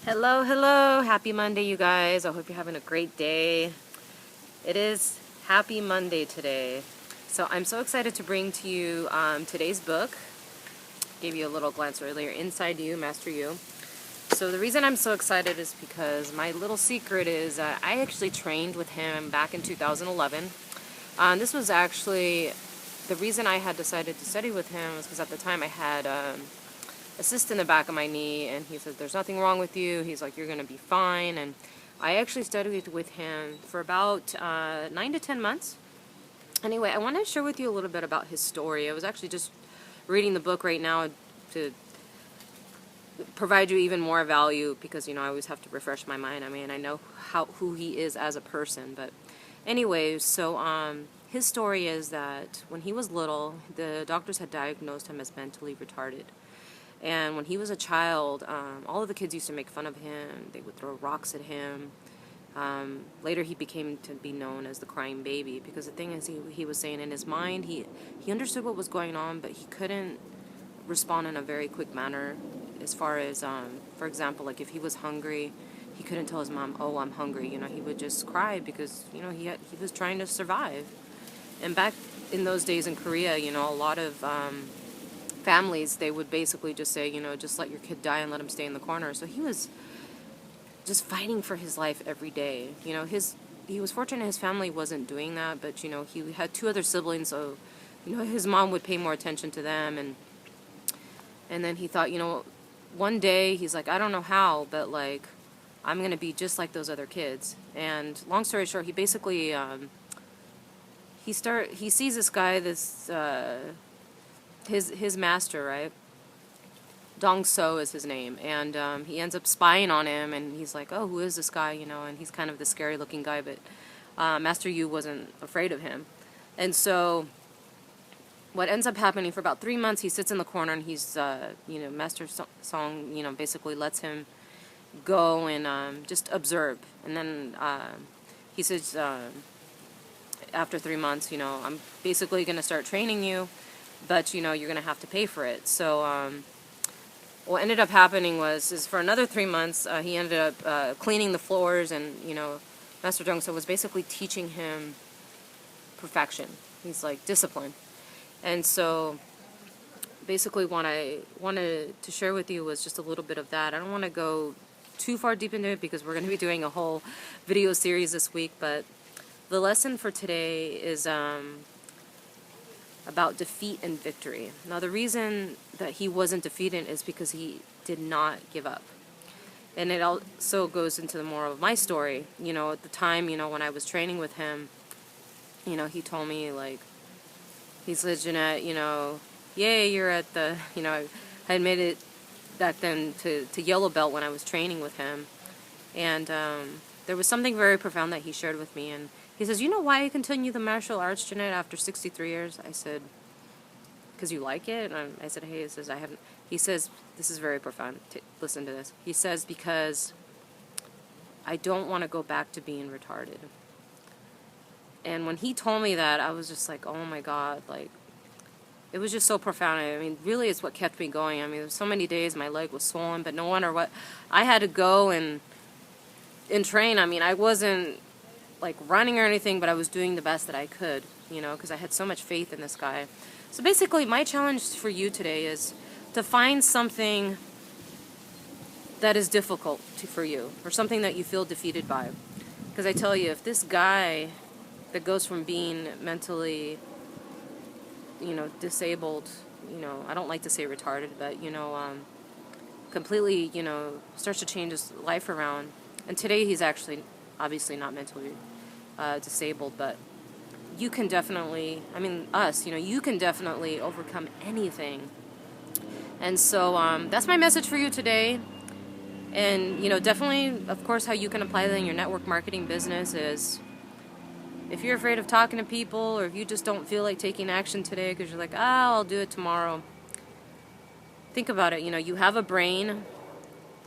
Hello, hello. Happy Monday, you guys. I hope you're having a great day. It is Happy Monday today. So I'm so excited to bring to you today's book. Gave you a little glance earlier, Inside You, Master You. So the reason I'm so excited is because my little secret is I actually trained with him back in 2011. This was actually the reason I had decided to study with him was because at the time I had a cyst in the back of my knee, and he says, there's nothing wrong with you. He's like, you're going to be fine. And I actually studied with him for about 9 to 10 months. Anyway, I want to share with you a little bit about his story. I was actually just reading the book right now to provide you even more value because, I always have to refresh my mind. I mean, I know who he is as a person. But anyway, so his story is that when he was little, the doctors had diagnosed him as mentally retarded. And when he was a child, all of the kids used to make fun of him. They would throw rocks at him. Later he became to be known as the crying baby, because the thing is, he was saying in his mind, he understood what was going on, but he couldn't respond in a very quick manner as far as, for example, like if he was hungry, he couldn't tell his mom, oh, I'm hungry. He would just cry because, he was trying to survive. And back in those days in Korea, a lot of families, they would basically just say, just let your kid die and let him stay in the corner. So he was just fighting for his life every day. He was fortunate his family wasn't doing that, but he had 2 other siblings, so his mom would pay more attention to them. And then he thought, one day he's like, I don't know how, but like I'm gonna be just like those other kids. And long story short, he basically he sees this guy, his master, right? Dong So is his name, and he ends up spying on him, and he's like, oh, who is this guy, and he's kind of the scary looking guy, but Master Yu wasn't afraid of him. And so what ends up happening, for about 3 months, he sits in the corner, and he's, Master Song, basically lets him go and just observe. And then he says, after 3 months, I'm basically going to start training you, but you're going to have to pay for it. So what ended up happening is for another 3 months, he ended up cleaning the floors, and Master Dong So was basically teaching him perfection. He's like discipline. And so basically what I wanted to share with you was just a little bit of that. I don't want to go too far deep into it because we're going to be doing a whole video series this week, but the lesson for today is about defeat and victory. Now, the reason that he wasn't defeated is because he did not give up. And it also goes into the moral of my story. At the time, when I was training with him, he told me, like, he said, Jeanette, yay, you're at the, I had made it back then to yellow belt when I was training with him. And there was something very profound that he shared with me, and he says, you know why I continue the martial arts, Jeanette, after 63 years? I said, because you like it? And I said, hey, he says, this is very profound. Listen to this. He says, because I don't want to go back to being retarded. And when he told me that, I was just like, oh my God, like, it was just so profound. I mean, really it's what kept me going. I mean, there were so many days my leg was swollen, but no wonder what. I had to go and train. I mean, I wasn't like running or anything, but I was doing the best that I could, because I had so much faith in this guy. So basically, my challenge for you today is to find something that is difficult for you, or something that you feel defeated by. Because I tell you, if this guy that goes from being mentally, disabled, I don't like to say retarded, but, completely, starts to change his life around. And today he's actually obviously not mentally disabled, but you can definitely, you can definitely overcome anything. And so that's my message for you today. And, definitely, of course, how you can apply that in your network marketing business is, if you're afraid of talking to people, or if you just don't feel like taking action today because you're like, I'll do it tomorrow. Think about it. You have a brain.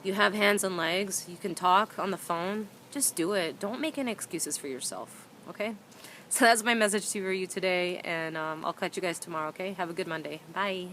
You have hands and legs. You can talk on the phone. Just do it. Don't make any excuses for yourself, okay? So that's my message to you today, and I'll catch you guys tomorrow, okay? Have a good Monday. Bye.